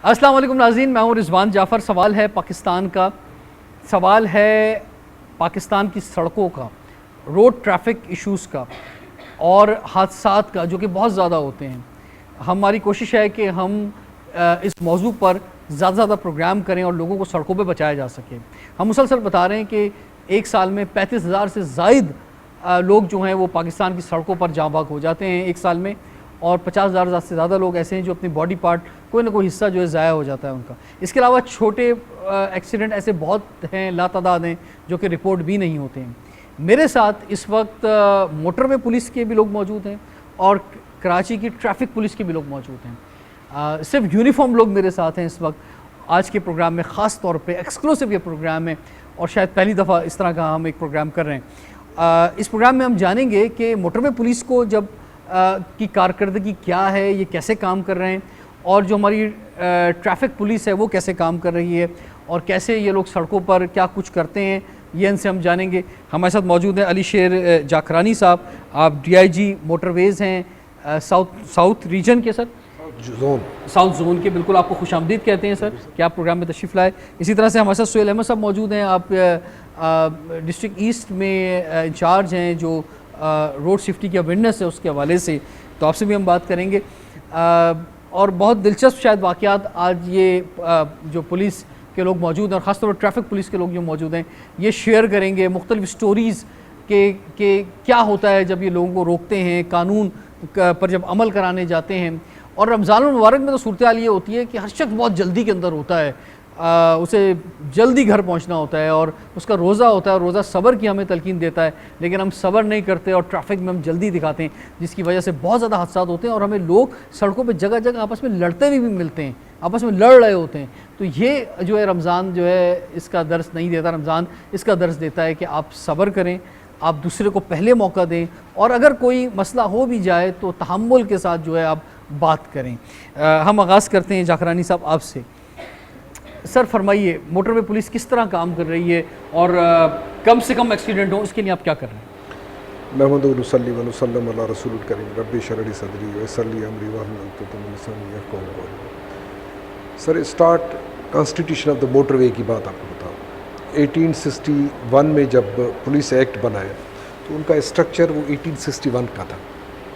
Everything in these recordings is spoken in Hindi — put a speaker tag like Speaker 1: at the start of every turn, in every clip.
Speaker 1: अस्सलाम वालेकुम नाज़रीन, मैं हूँ रिजवान जाफ़र। सवाल है पाकिस्तान का, सवाल है पाकिस्तान की सड़कों का, रोड ट्रैफिक इश्यूज़ का और हादसात का, जो कि बहुत ज़्यादा होते हैं। हमारी कोशिश है कि हम इस मौजू पर ज़्यादा से ज़्यादा प्रोग्राम करें और लोगों को सड़कों पे बचाया जा सके। हम मुसलसल बता रहे हैं कि एक साल में 35,000 से ज़ायद लोग जो हैं वो पाकिस्तान की सड़कों पर जाँ बाग हो जाते हैं एक साल में, और 50,000 से ज़्यादा लोग ऐसे हैं जो अपनी बॉडी पार्ट कोई ना कोई हिस्सा जो है ज़ाया हो जाता है उनका। इसके अलावा छोटे एक्सीडेंट ऐसे बहुत हैं, लातादाद हैं, जो कि रिपोर्ट भी नहीं होते हैं। मेरे साथ इस वक्त मोटरवे पुलिस के भी लोग मौजूद हैं और कराची की ट्रैफिक पुलिस के भी लोग मौजूद हैं। सिर्फ यूनिफॉर्म लोग मेरे साथ हैं इस वक्त आज के प्रोग्राम में, ख़ास तौर पे एक्सक्लूसिव ये प्रोग्राम है और शायद पहली दफ़ा इस तरह का हम एक प्रोग्राम कर रहे हैं। इस प्रोग्राम में हम जानेंगे कि मोटरवे पुलिस को जब की कारकर्दगी क्या है, ये कैसे काम कर रहे हैं, और जो हमारी ट्रैफिक पुलिस है वो कैसे काम कर रही है और कैसे ये लोग सड़कों पर क्या कुछ करते हैं, ये इनसे हम जानेंगे। हमारे साथ मौजूद हैं अली शेर जाखरानी साहब, आप DIG मोटरवेज़ हैं साउथ रीजन के सर, साउथ जोन के। बिल्कुल, आपको खुशामदीद कहते हैं सर कि आप प्रोग्राम में तशरीफ़ लाए। इसी तरह से हमारे साथ सुहेल अहमद साहब मौजूद हैं, आप डिस्ट्रिक्ट ईस्ट में इंचार्ज हैं जो रोड सेफ्टी की अवेयरनेस है उसके हवाले से, तो आपसे भी हम बात करेंगे। और बहुत दिलचस्प शायद वाक़यात आज ये जो पुलिस के लोग मौजूद हैं और ख़ासतौर पर ट्रैफिक पुलिस के लोग जो मौजूद हैं ये शेयर करेंगे, मुख्तलिफ स्टोरीज़ के क्या होता है जब ये लोगों को रोकते हैं, कानून पर जब अमल कराने जाते हैं। और रमज़ान मुबारक में तो सूरत हाल ये होती है कि हर शख्स बहुत जल्दी के अंदर होता है, उसे जल्दी घर पहुंचना होता है और उसका रोज़ा होता है, रोज़ा सब्र की हमें तलकीन देता है, लेकिन हम सब्र नहीं करते और ट्रैफिक में हम जल्दी दिखाते हैं, जिसकी वजह से बहुत ज़्यादा हादसा होते हैं और हमें लोग सड़कों पे जगह जगह आपस में लड़ते हुए भी मिलते हैं, आपस में लड़ रहे होते हैं। तो ये जो है रमज़ान जो है इसका दर्स नहीं देता, रमज़ान इसका दर्स देता है कि आप सब्र करें, आप दूसरे को पहले मौका दें और अगर कोई मसला हो भी जाए तो तहम्मुल के साथ जो है आप बात करें। हम आगाज़ करते हैं जाखरानी साहब आपसे। सर फरमाइए, मोटरवे पुलिस किस तरह काम कर रही है और कम से कम एक्सीडेंट हो इसके लिए आप क्या कर रहे हैं?
Speaker 2: Sir start constitution of the motorway की बात आपको बताऊँ। 1861 में जब पुलिस एक्ट बनाया तो उनका स्ट्रक्चर वो 1861 का था,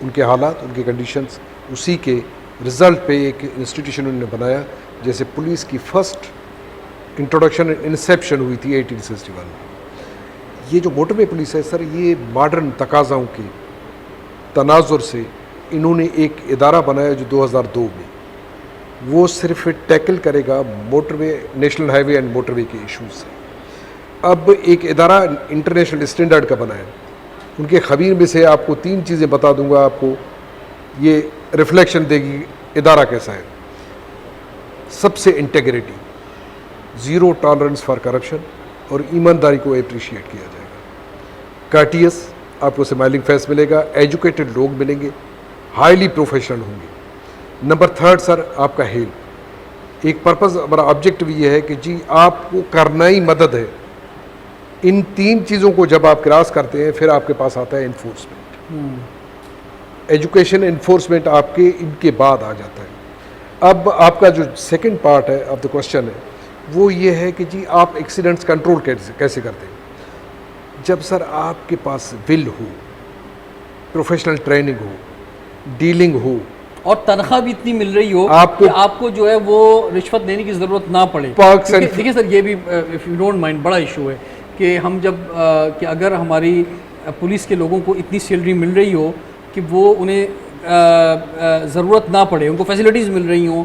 Speaker 2: उनके हालात, उनके कंडीशंस, उसी के रिज़ल्ट पे एक इंस्टीट्यूशन उन्होंने बनाया। जैसे पुलिस की फ़र्स्ट इंट्रोडक्शन इंसेप्शन हुई थी 1861 में। ये जो मोटरवे पुलिस है सर, ये मॉडर्न तकाज़ाओं के तनाजुर से इन्होंने एक इदारा बनाया जो 2002 में वो सिर्फ टैकल करेगा motorway, national highway and motorway के इशूज़ से। अब एक इदारा इंटरनेशनल स्टैंडर्ड का बनाया। उनके खबीर में से आपको 3 चीज़ें बता दूंगा, आपको ये रिफ्लेक्शन देगी इदारा कैसा है। सबसे integrity, zero tolerance for corruption और ईमानदारी को अप्रिशिएट किया जाएगा। कार्टियस, आपको स्माइलिंग फेस मिलेगा, एजुकेटेड लोग मिलेंगे, हाईली प्रोफेशनल होंगे। नंबर 3 सर आपका हेल्प, एक पर्पज़, हमारा ऑब्जेक्टिव ये है कि जी आपको करना ही मदद है। इन 3 चीज़ों को जब आप क्रॉस करते हैं फिर आपके पास आता है इन्फोर्समेंट। एजुकेशन, इन्फोर्समेंट आपके इनके बाद आ जाता है। अब आपका जो सेकंड पार्ट है ऑफ द क्वेश्चन है वो ये है कि जी आप एक्सीडेंट्स कंट्रोल कैसे करते हैं। जब सर आपके पास विल हो, प्रोफेशनल ट्रेनिंग हो, डीलिंग हो
Speaker 1: और तनख्वाह भी इतनी मिल रही हो आपको जो है वो रिश्वत देने की ज़रूरत ना पड़े। देखिए सर, ये भी इफ़ यू डोंट माइंड बड़ा इशू है कि हम जब कि अगर हमारी पुलिस के लोगों को इतनी सैलरी मिल रही हो कि वो उन्हें ज़रूरत ना पड़े, उनको फैसिलिटीज़ मिल रही हों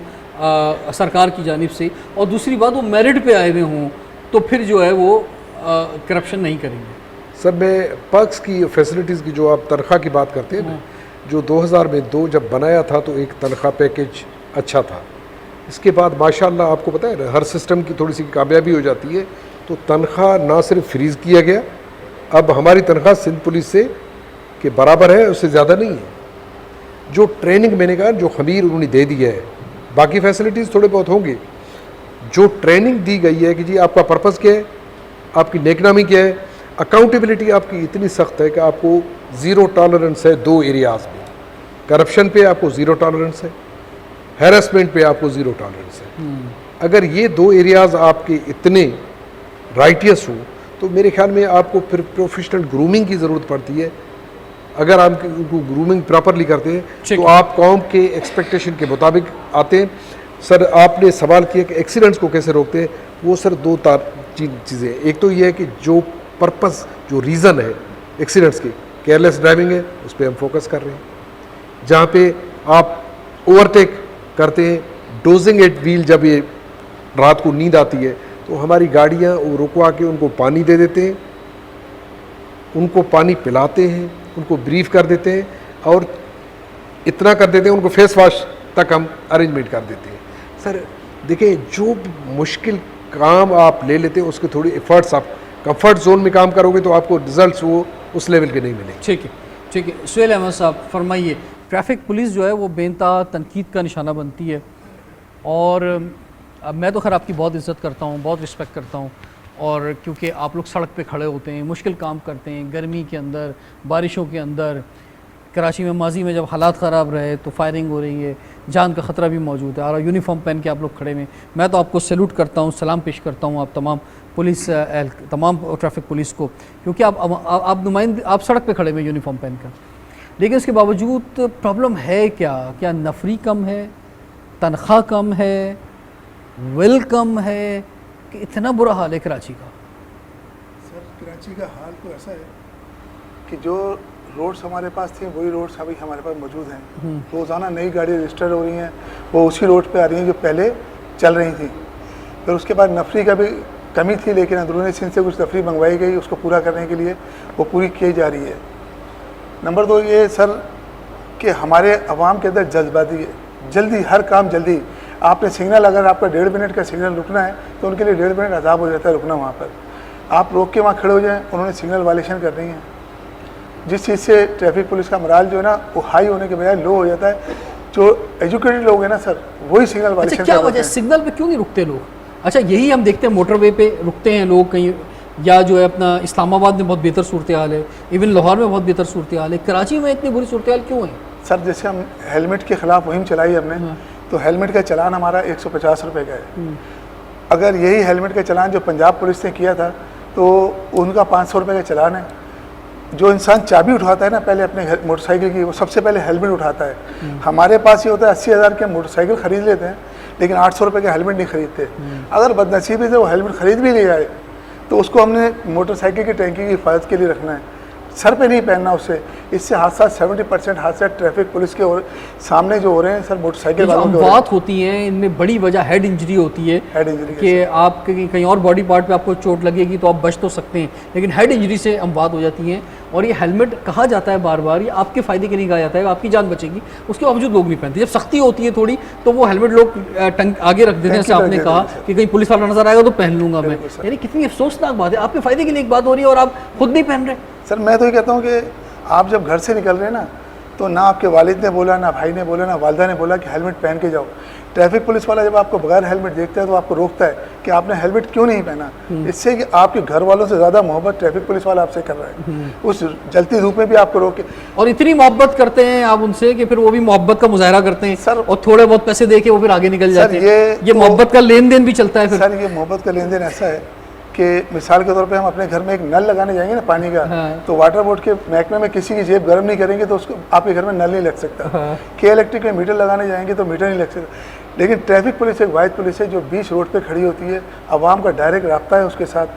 Speaker 1: सरकार की जानिब से, और दूसरी बात वो मेरिट पे आए हुए हों, तो फिर जो है वो करप्शन नहीं करेंगे।
Speaker 2: सर मैं पर्क्स की, फैसिलिटीज़ की, जो आप तनख्वाह की बात करते हैं ना, जो 2002 जब बनाया था तो एक तनख्वाह पैकेज अच्छा था। इसके बाद माशाल्लाह आपको पता है ना, हर सिस्टम की थोड़ी सी कामयाबी हो जाती है, तो तनख्वाह ना सिर्फ फ्रीज़ किया गया, अब हमारी तनख्वाह सिंध पुलिस से के बराबर है, उससे ज़्यादा नहीं है। जो ट्रेनिंग मैंने कहा जो खबीर उन्होंने दे दिया है, बाकी फैसिलिटीज़ थोड़े बहुत होंगे। जो ट्रेनिंग दी गई है कि जी आपका पर्पज़ क्या है, आपकी नेकनामी क्या है, अकाउंटेबिलिटी आपकी इतनी सख्त है कि आपको ज़ीरो टॉलरेंस है 2 एरियाज़ में। करप्शन पे आपको ज़ीरो टॉलरेंस है, हैरेसमेंट पे आपको ज़ीरो टॉलरेंस है। अगर ये दो एरियाज़ आपके इतने राइटियस हो तो मेरे ख्याल में आपको फिर प्रोफेशनल ग्रूमिंग की ज़रूरत पड़ती है। अगर आप उनको ग्रूमिंग प्रॉपरली करते हैं तो आप कौम के एक्सपेक्टेशन के मुताबिक आते हैं। सर आपने सवाल किया कि एक्सीडेंट्स को कैसे रोकते हैं, वो सर दो चीज़ें, एक तो ये है कि जो पर्पस जो रीज़न है एक्सीडेंट्स की, केयरलेस ड्राइविंग है, उस पर हम फोकस कर रहे हैं। जहाँ पे आप ओवरटेक करते हैं, डोजिंग एट व्हील, जब ये रात को नींद आती है तो हमारी गाड़ियाँ वो रुकवा के उनको पानी दे देते हैं, उनको पानी पिलाते हैं, उनको ब्रीफ कर देते हैं और इतना कर देते हैं उनको फेस वॉश तक हम अरेंजमेंट कर देते हैं। सर देखिए, जो मुश्किल काम आप ले लेते हैं उसके थोड़ी एफर्ट्स, आप कंफर्ट जोन में काम करोगे तो आपको रिजल्ट्स वो उस लेवल के नहीं मिलेंगे।
Speaker 1: ठीक है, ठीक है। सुहेल अहमद साहब फरमाइए, ट्रैफिक पुलिस जो है वो बेनता तनकीद का निशाना बनती है और अब मैं तो खैर आपकी बहुत इज़्ज़त करता हूँ, बहुत रिस्पेक्ट करता हूँ, और क्योंकि आप लोग सड़क पे खड़े होते हैं, मुश्किल काम करते हैं, गर्मी के अंदर, बारिशों के अंदर। कराची में माजी में जब हालात ख़राब रहे तो फायरिंग हो रही है, जान का ख़तरा भी मौजूद है और यूनिफॉर्म पहन के आप लोग खड़े हैं। मैं तो आपको सैल्यूट करता हूँ, सलाम पेश करता हूँ आप तमाम पुलिस तमाम ट्रैफिक पुलिस को, क्योंकि आप नुमाइंदे, आप सड़क पे खड़े हुए यूनिफॉर्म पहन कर। लेकिन इसके बावजूद प्रॉब्लम है क्या नफरी कम है, तनख्वाह कम है, विल कम है, कि इतना बुरा हाल है कराची का?
Speaker 3: सर कराची का हाल तो ऐसा है कि जो रोड्स हमारे पास थे वही रोड्स अभी हमारे पास मौजूद हैं। रोज़ाना नई गाड़ी रजिस्टर हो रही हैं, वो उसी रोड पे आ रही हैं जो पहले चल रही थी। फिर उसके बाद नफरी का भी कमी थी, लेकिन अंदरूनी सिंध से कुछ नफरी मंगवाई गई, उसको पूरा करने के लिए वो पूरी की जा रही है। नंबर 2 ये सर कि हमारे अवाम के अंदर जल्दबाजी है, जल्दी, हर काम जल्दी। आपने सिग्नल, अगर आपका 1.5 मिनट का सिग्नल रुकना है तो उनके लिए 1.5 मिनट अजाब हो जाता है रुकना वहाँ पर। आप रोक के वहाँ खड़े हो जाएँ, उन्होंने सिग्नल वायलेशन कर रही है, जिस चीज़ से ट्रैफिक पुलिस का मोराल जो है ना वो हाई होने के बजाय लो हो जाता है। जो एजुकेटेड लोग हैं ना सर, वही सिग्नल वायलेशन।
Speaker 1: अच्छा, क्या वजह, सिग्नल पे क्यों नहीं रुकते लोग? अच्छा, यही हम देखते हैं मोटरवे पे रुकते हैं लोग कहीं, या जो है अपना इस्लामाबाद में बहुत बेहतर सूरत हाल है, इवन लाहौर में बहुत बेहतर सूरत हाल है, कराची में इतनी बुरी सूरत हाल क्यों है?
Speaker 3: सर जैसे हम हेलमेट के ख़िलाफ़ मुहिम चलाई हमने, तो हेलमेट का चलान हमारा 150 रुपये का है। अगर यही हेलमेट का चलान जो पंजाब पुलिस ने किया था तो उनका 500 रुपये का चलान है। जो इंसान चाबी उठाता है ना पहले अपने मोटरसाइकिल की, वो सबसे पहले हेलमेट उठाता है। हमारे पास ये होता है 80,000 के मोटरसाइकिल ख़रीद लेते हैं, लेकिन 800 रुपये का हेलमेट नहीं खरीदते। अगर बदनसीबी से वो हेलमेट ख़रीद भी ले जाए तो उसको हमने मोटरसाइकिल की टैंकी की हिफाजत के लिए रखना है, सर पे नहीं पहनना उससे। इससे हादसा 70% हादसा ट्रैफिक पुलिस के और सामने जो हो रहे हैं सर मोटरसाइकिल वालों के
Speaker 1: बात होती है, इनमें बड़ी वजह हेड इंजरी होती है।
Speaker 3: हेड इंजरी
Speaker 1: कि आप कहीं और बॉडी पार्ट पे आपको चोट लगेगी तो आप बच तो सकते हैं, लेकिन हेड इंजरी से हम बात हो जाती है। और ये हेलमेट कहा जाता है बार बार, ये आपके फ़ायदे के लिए कहा जाता है, आपकी जान बचेगी, उसके बावजूद लोग नहीं पहनते। जब सख्ती होती है थोड़ी तो वो हेलमेट लोग आगे रख देते हैं, जैसे आपने कहा कि कहीं पुलिस वाला नजर आएगा तो पहन लूंगा मैं। यानी कितनी अफसोसनाक बात है, आपके फ़ायदे के लिए एक बात हो रही है और आप खुद नहीं पहन रहे।
Speaker 3: सर मैं तो ये कहता हूँ कि आप जब घर से निकल रहे हैं ना, तो ना आपके वालिद ने बोला, ना भाई ने बोला, ना वालदा ने बोला कि हेलमेट पहन के जाओ। ट्रैफिक पुलिस वाला जब आपको बगैर हेलमेट देखता है तो आपको रोकता है कि आपने हेलमेट क्यों नहीं पहना। इससे कि आपके घर वालों से ज़्यादा मोहब्बत ट्रैफिक पुलिस वाला आपसे कर रहा है, उस जलती धूप में भी आपको रोक के।
Speaker 1: और इतनी मोहब्बत करते हैं आप उनसे कि फिर वो भी मोहब्बत का मुजाहरा करते हैं
Speaker 3: सर,
Speaker 1: और थोड़े बहुत पैसे दे के वो फिर आगे निकल जाते हैं। ये मोहब्बत का लेन देन भी चलता है फिर।
Speaker 3: सर ये मोहब्बत का लेन देन ऐसा है कि मिसाल के तौर पे हम अपने घर में एक नल लगाने जाएंगे ना पानी का, तो वाटर बोर्ड के महकमे में किसी की जेब गर्म नहीं करेंगे तो उसको आपके घर में नल नहीं लग सकता। के इलेक्ट्रिक में मीटर लगाने जाएंगे तो मीटर नहीं लग सकता। लेकिन ट्रैफिक पुलिस एक वाहिद पुलिस है जो बीच रोड पे खड़ी होती है, आवाम का डायरेक्ट रब्ता है उसके साथ।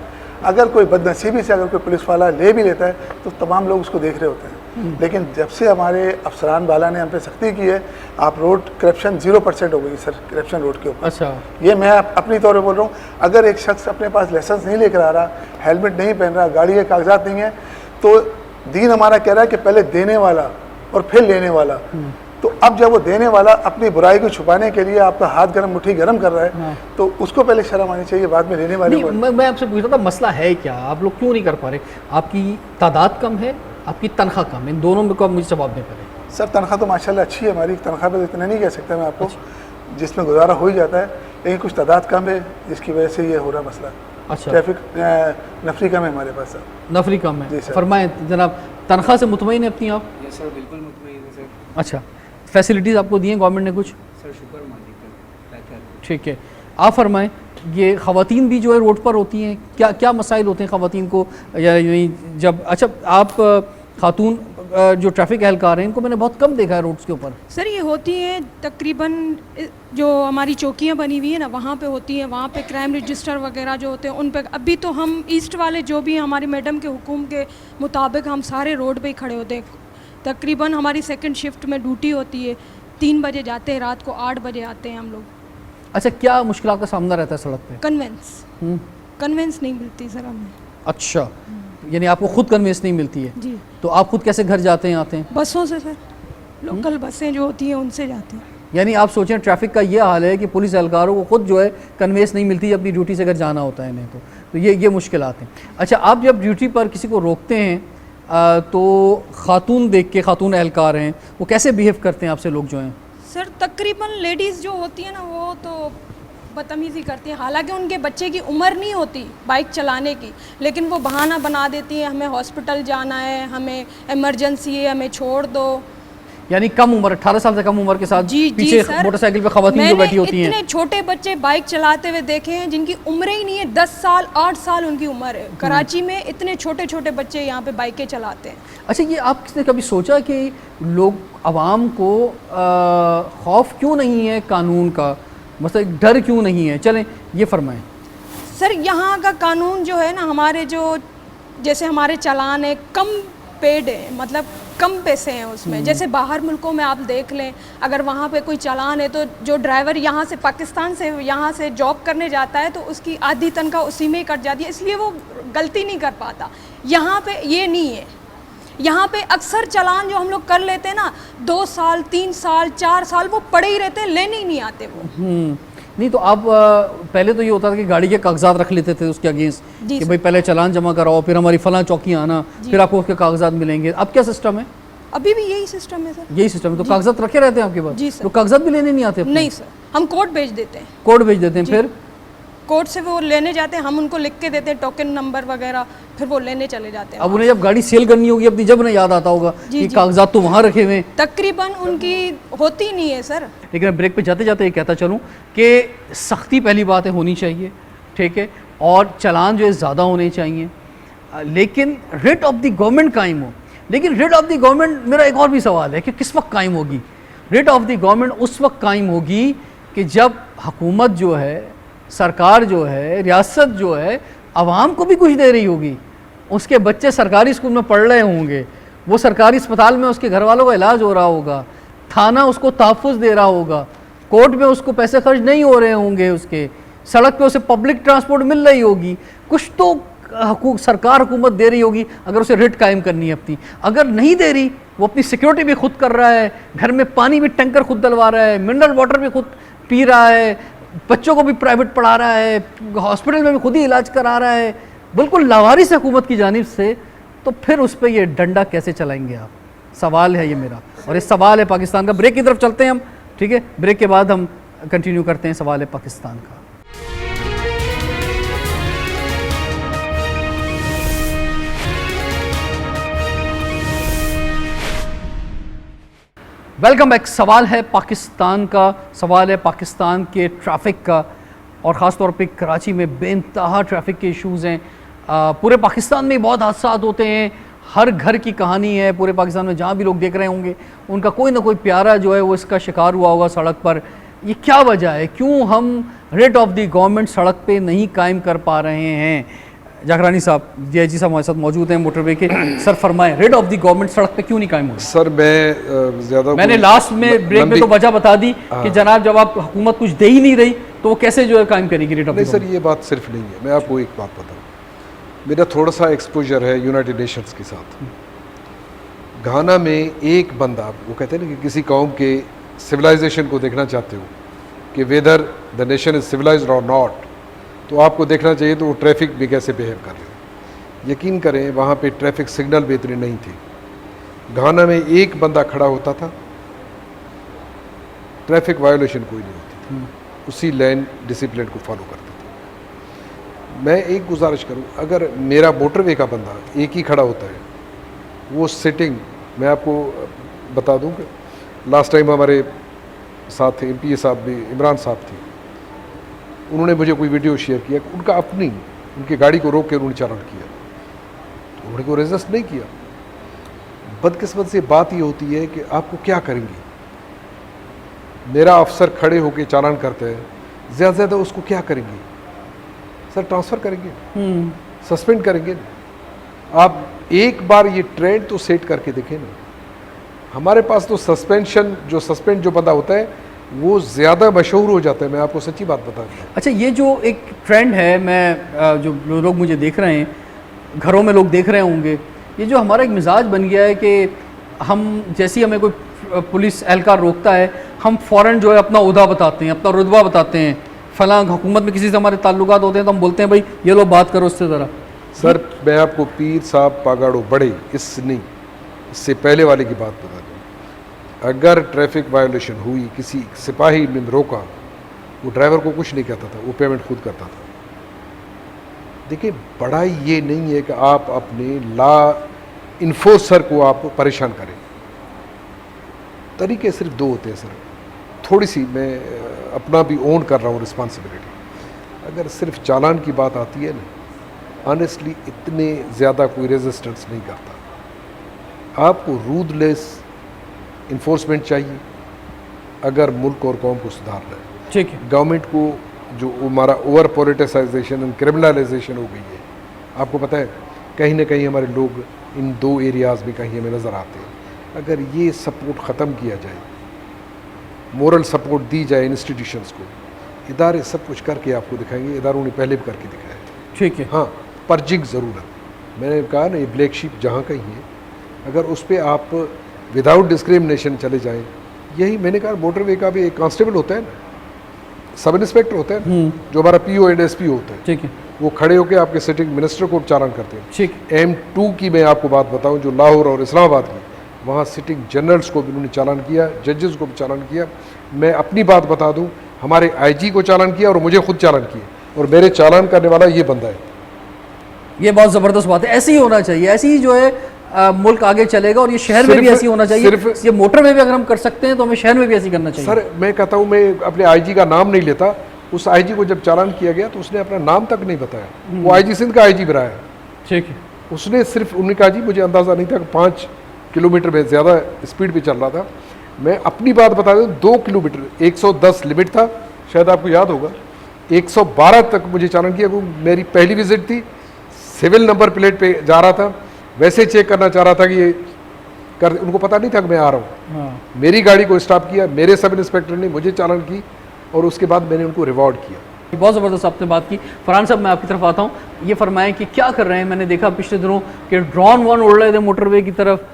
Speaker 3: अगर कोई बदनसीबी से अगर कोई पुलिस वाला ले भी लेता है तो तमाम लोग उसको देख रहे होते हैं। लेकिन जब से हमारे अफसरान वाला ने हम पे सख्ती की है, आप रोड करप्शन 0% हो गई सर, करप्शन रोड के ऊपर।
Speaker 1: अच्छा,
Speaker 3: ये मैं अपनी तौर पे बोल रहा हूँ। अगर एक शख्स अपने पास लाइसेंस नहीं लेकर आ रहा, हेलमेट नहीं पहन रहा, गाड़ी के कागजात नहीं है, तो दीन हमारा कह रहा है कि पहले देने वाला और फिर लेने वाला। तो अब जब वो देने वाला अपनी बुराई को छुपाने के लिए आपका हाथ गर्म मुट्ठी गर्म कर रहा है, तो उसको पहले शर्म आनी चाहिए, बाद में लेने वाले को।
Speaker 1: मैं आपसे पूछ रहा था मसला है क्या, आप लोग क्यों नहीं कर पा रहे? आपकी तादाद कम है, आपकी तनख्वाह कम है, इन दोनों में को आप मुझे जवाब नहीं करें।
Speaker 3: सर तनख्वाह तो माशाल्लाह अच्छी है हमारी, तनख्वाह पे तो इतना नहीं कह सकता मैं आपको, जिसमें गुजारा हो ही जाता है, लेकिन कुछ तादाद कम है जिसकी वजह से ये हो रहा मसला।
Speaker 1: अच्छा,
Speaker 3: ट्रैफिक नफरी कम है हमारे पास सर।
Speaker 1: नफरी कम है, फरमाएं जनाब। तनख्वाह से मुतमईन है अपनी आप?
Speaker 4: यस सर, बिल्कुल मुतमईन है सर।
Speaker 1: अच्छा, फैसिलिटीज़ आपको दी हैं गवर्नमेंट ने कुछ?
Speaker 4: सर शुक्र मालिक।
Speaker 1: ठीक है, आप फरमाएं, ये ख़वातीन भी जो है रोड पर होती हैं, क्या क्या मसाइल होते हैं ख़वातीन को, या यानी जब, अच्छा आप खातून जो ट्रैफिक एहलकार हैं इनको मैंने बहुत कम देखा है रोड्स के ऊपर।
Speaker 5: सर ये होती हैं तकरीबन जो हमारी चौकियाँ बनी हुई है ना वहाँ पे होती हैं, वहाँ पे क्राइम रजिस्टर वगैरह जो होते हैं उन पे। अभी तो हम ईस्ट वाले जो भी हमारी मैडम के हुक्म के मुताबिक हम सारे रोड पे ही खड़े होते हैं। तकरीबन हमारी सेकंड शिफ्ट में ड्यूटी होती है, 3 बजे जाते हैं, रात को 8 बजे आते हैं हम लोग।
Speaker 1: अच्छा, क्या मुश्किल का सामना रहता है सड़क पे?
Speaker 5: कन्वेंस नहीं मिलती सर हमें।
Speaker 1: अच्छा, यानी आपको खुद कन्वेंस नहीं मिलती है?
Speaker 5: जी।
Speaker 1: तो आप खुद कैसे घर जाते हैं आते हैं?
Speaker 5: बसों से सर, लोकल बसें जो होती हैं उनसे जाते हैं।
Speaker 1: यानी आप सोचें ट्रैफिक का ये हाल है कि पुलिस एहलकारों को खुद जो है कन्वेंस नहीं मिलती अपनी ड्यूटी से अगर जाना होता है इन्हें, तो ये मुश्किल आते हैं। अच्छा, आप जब ड्यूटी पर किसी को रोकते हैं तो खातून देख के, खातून एहलकार हैं, वो कैसे बिहेव करते हैं आपसे लोग जो हैं?
Speaker 5: सर तकरीबन लेडीज़ जो होती है ना वो तो बदतमीज़ी करती हैं, हालांकि उनके बच्चे की उम्र नहीं होती बाइक चलाने की, लेकिन वो बहाना बना देती हैं, हमें हॉस्पिटल जाना है, हमें इमरजेंसी है, हमें छोड़ दो।
Speaker 1: यानी कम उम्र, 18 साल से कम उम्र के साथ पीछे मोटरसाइकिल पे खवातीन जो बैठी होती हैं।
Speaker 5: इतने छोटे बच्चे बाइक चलाते हुए देखे हैं जिनकी उम्र ही नहीं है, 10 साल 8 साल उनकी उम्र है। कराची में इतने छोटे छोटे बच्चे यहाँ पे बाइकें चलाते हैं।
Speaker 1: अच्छा, ये आपने कभी सोचा कि लोग, आवाम को खौफ क्यों नहीं है कानून का, मतलब डर क्यों नहीं है? चलें ये फरमाएं।
Speaker 5: सर यहाँ का कानून जो है ना, हमारे जो जैसे हमारे चालान है कम पेड है, मतलब कम पैसे हैं उसमें। जैसे बाहर मुल्कों में आप देख लें, अगर वहाँ पे कोई चालान है तो जो ड्राइवर यहाँ से पाकिस्तान से यहाँ से जॉब करने जाता है तो उसकी आधी तनख्वाह उसी में ही कट जाती है, इसलिए वो गलती नहीं कर पाता। यहाँ पे ये नहीं है। यहाँ पे अक्सर चालान जो हम लोग कर लेते हैं ना, 2 साल 3 साल 4 साल वो पड़े ही रहते हैं, लेने ही नहीं आते वो।
Speaker 1: नहीं तो आप पहले तो ये होता था कि गाड़ी के कागजात रख लेते थे उसके अगेंस्ट कि भाई पहले चालान जमा कराओ, फिर हमारी फलां चौकी आना, फिर आपको उसके कागजात मिलेंगे। अब क्या सिस्टम है?
Speaker 5: अभी भी यही सिस्टम है सर।
Speaker 1: यही सिस्टम है, तो कागजात रखे रहते हैं आपके पास?
Speaker 5: जी सर।
Speaker 1: तो कागजात भी लेने नहीं आते अपने?
Speaker 5: नहीं सर, हम कोर्ट भेज देते हैं।
Speaker 1: कोर्ट भेज देते हैं, फिर
Speaker 5: कोर्ट से वो लेने जाते हैं, हम उनको लिख के देते हैं टोकन नंबर वगैरह, फिर वो लेने चले जाते हैं।
Speaker 1: अब उन्हें जब गाड़ी सेल करनी होगी अपनी, जब उन्हें याद आता होगा कि कागजात तो वहाँ रखे हुए हैं।
Speaker 5: तकरीबन उनकी होती नहीं है सर।
Speaker 1: लेकिन मैं ब्रेक पे जाते जाते ये कहता चलूँ कि सख्ती पहली बात है होनी चाहिए, ठीक है, और चालान जो है ज़्यादा होने चाहिए, लेकिन रिट ऑफ द गवर्नमेंट कायम हो। लेकिन रिट ऑफ द गवर्नमेंट, मेरा एक और भी सवाल है कि किस वक्त कायम होगी? रिट ऑफ द गवर्नमेंट उस वक्त कायम होगी कि जब हुकूमत जो है, सरकार जो है, रियासत जो है, आवाम को भी कुछ दे रही होगी। उसके बच्चे सरकारी स्कूल में पढ़ रहे होंगे, वो सरकारी अस्पताल में उसके घर वालों का इलाज हो रहा होगा, थाना उसको तहफ़्फ़ुज़ दे रहा होगा, कोर्ट में उसको पैसे खर्च नहीं हो रहे होंगे, उसके सड़क पे उसे पब्लिक ट्रांसपोर्ट मिल रही होगी, कुछ तो सरकार हुकूमत दे रही होगी अगर उसे रिट कायम करनी है अपनी। अगर नहीं दे रही, वो अपनी सिक्योरिटी भी खुद कर रहा है, घर में पानी भी टैंकर खुद डलवा रहा है, मिनरल वाटर भी खुद पी रहा है, बच्चों को भी प्राइवेट पढ़ा रहा है, हॉस्पिटल में भी खुद ही इलाज करा रहा है, बिल्कुल लावारिस हुकूमत की जानिब से, तो फिर उस पर ये डंडा कैसे चलाएंगे आप? सवाल है ये मेरा, और ये सवाल है पाकिस्तान का। ब्रेक की तरफ चलते हैं हम, ठीक है, ब्रेक के बाद हम कंटिन्यू करते हैं सवाल है पाकिस्तान का। Welcome back. सवाल है पाकिस्तान का, सवाल है पाकिस्तान के ट्रैफिक का, और ख़ास तौर पे कराची में बेइंतहा ट्रैफिक के इश्यूज़ हैं। पूरे पाकिस्तान में बहुत हादसा होते हैं, हर घर की कहानी है पूरे पाकिस्तान में, जहाँ भी लोग देख रहे होंगे उनका कोई ना कोई प्यारा जो है वो इसका शिकार हुआ होगा सड़क पर। ये क्या वजह है, क्यों हम रेट ऑफ द गवर्नमेंट सड़क पे नहीं कायम कर पा रहे हैं? जाकरानी साहब, DIG साहब हमारे साथ मौजूद हैं मोटरवे के। सर फरमाएं, रेट ऑफ द गवर्नमेंट सड़क पे क्यों नहीं कायम हो?
Speaker 2: सर मैं ज़्यादा, मैंने
Speaker 1: लास्ट में ब्रेक में तो वजह बता दी कि जनाब जब आप हुकूमत कुछ दे ही नहीं रही तो वो कैसे जो है कायम करेगी rate of the government?
Speaker 2: Sir ये बात सिर्फ नहीं है, मैं आपको एक बात बताऊँ, मेरा थोड़ा सा एक्सपोजर है यूनाइटेड नेशंस के साथ। घाना में एक बंदा, वो कहते हैं ना कि किसी कौम के सिविलाइजेशन को देखना चाहते हो कि whether the nation is civilised और नॉट, तो आपको देखना चाहिए तो वो ट्रैफिक में कैसे बिहेव कर रहे हैं। यकीन करें वहाँ पे ट्रैफिक सिग्नल भी इतने नहीं थे। घाना में एक बंदा खड़ा होता था, ट्रैफिक वायोलेशन कोई नहीं होती थी, उसी लेन डिसिप्लिन को फॉलो करते थे। मैं एक गुजारिश करूँ, अगर मेरा मोटरवे का बंदा एक ही खड़ा होता है, वो सिटिंग, मैं आपको बता दूँ कि लास्ट टाइम हमारे साथ थे, MPA साहब भी, इमरान साहब थे, उन्होंने मुझे कोई वीडियो शेयर किया, उनका अपनी उनकी गाड़ी को रोक के उन्होंने चालान किया, तो उन्होंने को रेजिस्ट नहीं किया। बदकिस्मत से बात ये होती है कि आपको क्या करेंगे। मेरा अफसर खड़े होकर चालान करता है, ज़्यादा से ज़्यादा उसको क्या करेंगे सर? ट्रांसफ़र करेंगे, सस्पेंड करेंगे। आप एक बार ये ट्रेंड तो सेट करके देखें ना। हमारे पास तो सस्पेंशन जो बंदा होता है वो ज़्यादा मशहूर हो जाता है, मैं आपको सच्ची बात बता दूँ।
Speaker 1: अच्छा, ये जो एक ट्रेंड है, मैं जो लोग मुझे देख रहे हैं, घरों में लोग देख रहे होंगे, ये जो हमारा एक मिजाज बन गया है कि हम जैसे ही हमें कोई पुलिस एहलकार रोकता है, हम फ़ौरन जो है अपना ओहदा बताते हैं, अपना रुतबा बताते हैं। फ़लाँ हुकूमत में किसी से हमारे ताल्लुकात होते हैं तो हम बोलते हैं भाई ये लो बात करो उससे ज़रा।
Speaker 2: सर मैं आपको पीर साहब पागाड़ो बड़े इससे पहले वाले की बात बता दूँ। अगर ट्रैफिक वायोलेशन हुई, किसी सिपाही ने रोका, वो ड्राइवर को कुछ नहीं कहता था, वो पेमेंट खुद करता था। देखिए, बड़ाई ये नहीं है कि आप अपने लॉ इन्फोर्सर को आप परेशान करें। तरीके सिर्फ दो होते हैं सर। थोड़ी सी मैं अपना भी ओन कर रहा हूँ रिस्पॉन्सिबिलिटी। अगर सिर्फ चालान की बात आती है ना, ऑनेस्टली इतने ज़्यादा कोई रेजिस्टेंस नहीं करता। आपको रूदलेस इन्फोर्समेंट चाहिए अगर मुल्क और कौम को सुधारना है।
Speaker 1: ठीक है।
Speaker 2: गवर्नमेंट को जो हमारा ओवर पॉलिटिसाइजेशन एंड क्रिमिनलाइजेशन हो गई है, आपको पता है कहीं ना कहीं हमारे लोग इन दो एरियाज़ में कहीं हमें नज़र आते हैं। अगर ये सपोर्ट ख़त्म किया जाए, मोरल सपोर्ट दी जाए इंस्टीट्यूशंस को, इदारे सब कुछ करके आपको दिखाएंगे। इदारों ने पहले भी करके दिखाया है।
Speaker 1: ठीक है।
Speaker 2: हाँ, पर्जिंग ज़रूर है। मैंने कहा ना, ये ब्लैक शीप जहाँ कहीं है, अगर उस पर आप विदाउट डिस्क्रिमिनेशन चले जाएं, यही मैंने कहा मोटरवे का भी एक कांस्टेबल होता है ना, सब इंस्पेक्टर होता है ना, जो हमारा PO एंड SP होता है।
Speaker 1: ठीक है।
Speaker 2: वो खड़े होकर आपके सिटिंग मिनिस्टर को चालान करते हैं।
Speaker 1: ठीक।
Speaker 2: M2 की मैं आपको बात बताऊं, जो लाहौर और इस्लामाबाद की, वहाँ सिटिंग जनरल्स को भी उन्होंने चालान किया, जजेस को भी चालान किया। मैं अपनी बात बता दूं, हमारे IG को चालान किया और मुझे खुद चालान किया, और मेरे चालान करने वाला ये बंदा है।
Speaker 1: ये बहुत ज़बरदस्त बात है। ऐसे ही होना चाहिए, ऐसी ही जो है मुल्क आगे चलेगा। और ये शहर में भी ऐसी होना चाहिए। ये मोटरवे भी अगर हम कर सकते हैं तो हमें शहर में भी ऐसी करना चाहिए।
Speaker 2: सर मैं कहता हूँ, मैं अपने IG का नाम नहीं लेता। उस IG को जब चालान किया गया तो उसने अपना नाम तक नहीं बताया। वो IG सिंध का IG बनाया।
Speaker 1: ठीक है।
Speaker 2: उसने सिर्फ, उन्होंने कहा जी मुझे अंदाज़ा नहीं था कि 5 किलोमीटर में ज़्यादा स्पीड पे चल रहा था। मैं अपनी बात बता दूँ, 2 किलोमीटर 110 लिमिट था, शायद आपको याद होगा। 112 तक मुझे चालान किया। वो मेरी पहली विजिट थी, सिविल नंबर प्लेट पे जा रहा था, वैसे चेक करना चाह रहा था कि ये उनको पता नहीं था कि मैं आ रहा हूँ।
Speaker 1: हाँ।
Speaker 2: मेरी गाड़ी को स्टॉप किया, मेरे सब इंस्पेक्टर ने मुझे चालान की, और उसके बाद मैंने उनको रिवॉर्ड किया।
Speaker 1: बहुत ज़बरदस्त आपने बात की। फरहान साहब, मैं आपकी तरफ आता हूँ। ये फरमाएं कि क्या कर रहे हैं। मैंने देखा पिछले दिनों कि ड्रोन वन उड़ रहे थे मोटरवे की तरफ,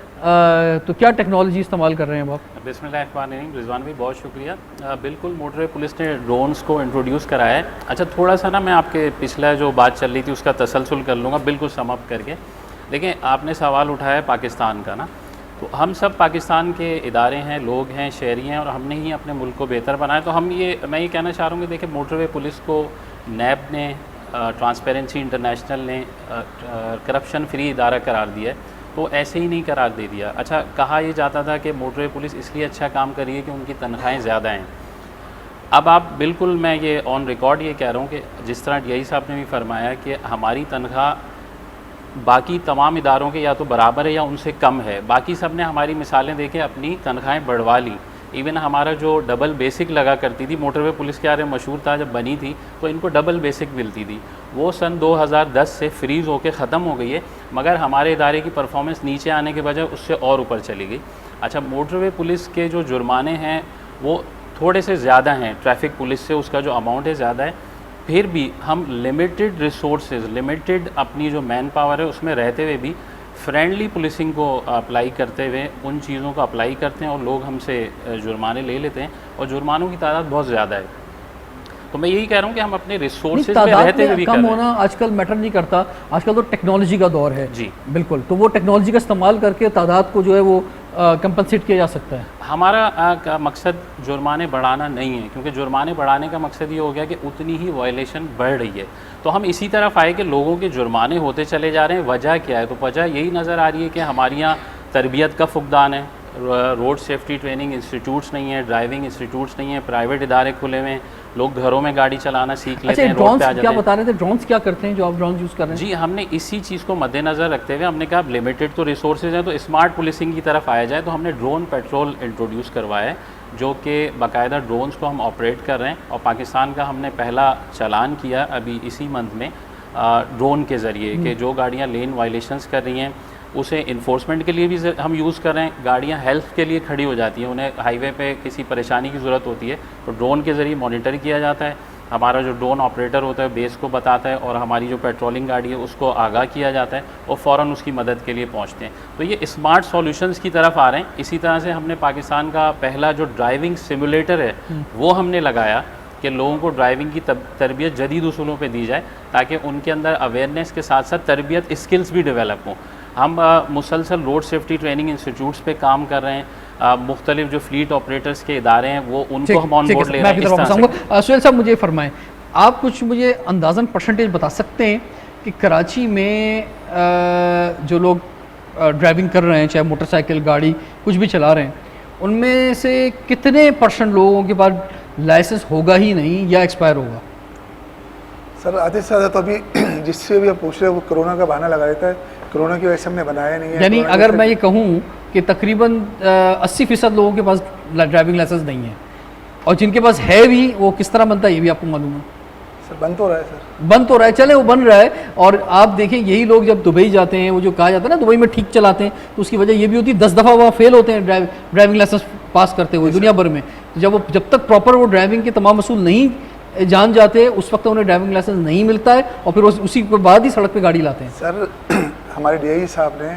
Speaker 1: तो क्या टेक्नोलॉजी इस्तेमाल कर रहे हैं आप?
Speaker 6: बिस्मिल्लाहिर्रहमानिर्रहीम। रिजवान भाई बहुत शुक्रिया। बिल्कुल, मोटरवे पुलिस ने ड्रोन्स को इंट्रोड्यूस कराया है। अच्छा, थोड़ा सा ना मैं आपके पिछला जो बात चल रही थी उसका तसलसल कर लूँगा, बिल्कुल समअप करके। देखिए, आपने सवाल उठाया है पाकिस्तान का ना, तो हम सब पाकिस्तान के इदारे हैं, लोग हैं, शहरी हैं, और हमने ही अपने मुल्क को बेहतर बनाया। तो मैं ये कहना चाह रहा हूँ कि देखिए, मोटरवे पुलिस को NAB ने, ट्रांसपेरेंसी इंटरनेशनल ने करप्शन फ्री इदारा करार दिया है, तो ऐसे ही नहीं करार दे दिया। अच्छा, कहा यह जाता था कि मोटरवे पुलिस इसलिए अच्छा काम कर रही है कि उनकी तनख्वाहें ज़्यादा हैं। अब आप बिल्कुल, मैं ये ऑन रिकॉर्ड ये कह रहा हूँ कि जिस तरह DI साहब ने भी फरमाया कि हमारी तनख्वाह बाकी तमाम इदारों के या तो बराबर है या उनसे कम है। बाकी सब ने हमारी मिसालें देके अपनी तनख्वाहें बढ़वा ली। इवन हमारा जो डबल बेसिक लगा करती थी, मोटरवे पुलिस के बारे में मशहूर था, जब बनी थी तो इनको डबल बेसिक मिलती थी, वो सन 2010 से फ्रीज़ होकर ख़त्म हो गई है। मगर हमारे इदारे की परफॉर्मेंस नीचे आने के बजाय उससे और ऊपर चली गई। अच्छा, मोटरवे पुलिस के जो जुर्माने हैं वो थोड़े से ज़्यादा हैं, ट्रैफिक पुलिस से उसका जो अमाउंट है ज़्यादा है। फिर भी हम लिमिटेड रिसोर्सेज, लिमिटेड अपनी जो मैन पावर है उसमें रहते हुए भी फ्रेंडली पुलिसिंग को अप्लाई करते हुए उन चीज़ों को अप्लाई करते हैं, और लोग हमसे जुर्माने ले लेते हैं, और जुर्मानों की तादाद बहुत ज़्यादा है। तो मैं यही कह रहा हूँ कि हम अपने रिसोर्सेज में रहते हुए भी
Speaker 1: कम होना आजकल मैटर नहीं करता। आजकल तो टेक्नोलॉजी का दौर है
Speaker 6: जी,
Speaker 1: बिल्कुल। तो वो टेक्नोलॉजी का इस्तेमाल करके तादाद को जो है वो कंपनसेट किया जा सकता है।
Speaker 6: हमारा का मकसद जुर्माने बढ़ाना नहीं है, क्योंकि जुर्माने बढ़ाने का मकसद ये हो गया कि उतनी ही वायलेशन बढ़ रही है। तो हम इसी तरफ आए कि लोगों के जुर्माने होते चले जा रहे हैं। वजह क्या है? तो वजह यही नज़र आ रही है कि हमारे यहाँ तरबियत का फुकदान है, रोड सेफ्टी ट्रेनिंग इंस्टीट्यूट्स नहीं है, ड्राइविंग इंस्टीट्यूट्स नहीं है, प्राइवेट इदारे खुले हुए हैं, लोग घरों में गाड़ी चलाना सीख लेते
Speaker 1: अच्छा,
Speaker 6: हैं, रोड
Speaker 1: ड्रोन्स
Speaker 6: पे आ जाते
Speaker 1: क्या
Speaker 6: हैं।
Speaker 1: बता रहे थे, ड्रोन्स क्या करते हैं जो आप ड्रोन यूज़ कर रहे हैं?
Speaker 6: जी, हमने इसी चीज़ को मद्देनज़र रखते हुए हमने कहा अब लिमिटेड तो रिसोर्सेज हैं, तो स्मार्ट पुलिसिंग की तरफ आया जाए, तो हमने ड्रोन पेट्रोल इंट्रोड्यूस करवाया है, जो कि बाकायदा ड्रोन्स को हम ऑपरेट कर रहे हैं। और पाकिस्तान का हमने पहला चालान किया अभी इसी मंथ में ड्रोन के ज़रिए, कि जो गाड़ियाँ लेन वायलेशंस कर रही हैं उसे इन्फोर्समेंट के लिए भी हम यूज़ कर रहे हैं। गाड़ियाँ हेल्थ के लिए खड़ी हो जाती हैं, उन्हें हाईवे पे किसी परेशानी की ज़रूरत होती है, तो ड्रोन के ज़रिए मॉनिटर किया जाता है। हमारा जो ड्रोन ऑपरेटर होता है बेस को बताता है, और हमारी जो पेट्रोलिंग गाड़ी है उसको आगाह किया जाता है, और फ़ौरन उसकी मदद के लिए पहुंचते हैं। तो ये स्मार्ट सॉल्यूशंस की तरफ आ रहे हैं। इसी तरह से हमने पाकिस्तान का पहला जो ड्राइविंग सिमुलेटर है वो हमने लगाया, कि लोगों को ड्राइविंग की तरबियत जदीद उसूलों पे दी जाए, ताकि उनके अंदर अवेयरनेस के साथ साथ तरबियत स्किल्स भी डेवलप हों। हम मुसलसल रोड सेफ्टी ट्रेनिंग इंस्टीट्यूट्स पे काम कर रहे हैं, मुख्तलिफ जो फ्लीट ऑपरेटर्स के इदारे हैं वो उनको हम ऑन बोर्ड ले रहे हैं। इस तरह से
Speaker 1: सुहेल साहब मुझे फरमाएं, आप कुछ मुझे अंदाज़न परसेंटेज बता सकते हैं कि कराची में जो लोग ड्राइविंग कर रहे हैं, चाहे मोटरसाइकिल गाड़ी कुछ भी चला रहे हैं, उनमें से कितने % लोगों के पास लाइसेंस होगा ही नहीं या एक्सपायर होगा?
Speaker 3: सर आधे से ज़्यादा तो अभी जिससे भी आप पूछ रहे हैं वो कोरोना का बहाना लगा देता है, कोरोना की वजह से हमने बनाया नहीं है।
Speaker 1: यानी
Speaker 3: कोरोना
Speaker 1: अगर
Speaker 3: की
Speaker 1: मैं ये कहूँ कि तकरीबन 80% लोगों के पास ड्राइविंग लाइसेंस नहीं है, और जिनके पास है भी वो किस तरह बनता है ये भी आपको मालूम है?
Speaker 3: सर बन तो रहा है, सर
Speaker 1: बन तो रहा है, चले वो बन रहा है। और आप देखें यही लोग जब दुबई जाते हैं, वो जो कहा जाता है ना दुबई में ठीक चलाते हैं, तो उसकी वजह ये भी होती है 10 दफ़ा वहाँ फेल होते हैं ड्राइविंग लाइसेंस पास करते हुए दुनिया भर में। तो जब तक प्रॉपर वो ड्राइविंग के तमाम असूल नहीं जान जाते, उस वक्त उन्हें ड्राइविंग लाइसेंस नहीं मिलता है, और फिर उसी के बाद ही सड़क पे गाड़ी लाते हैं।
Speaker 3: सर हमारे DI साहब ने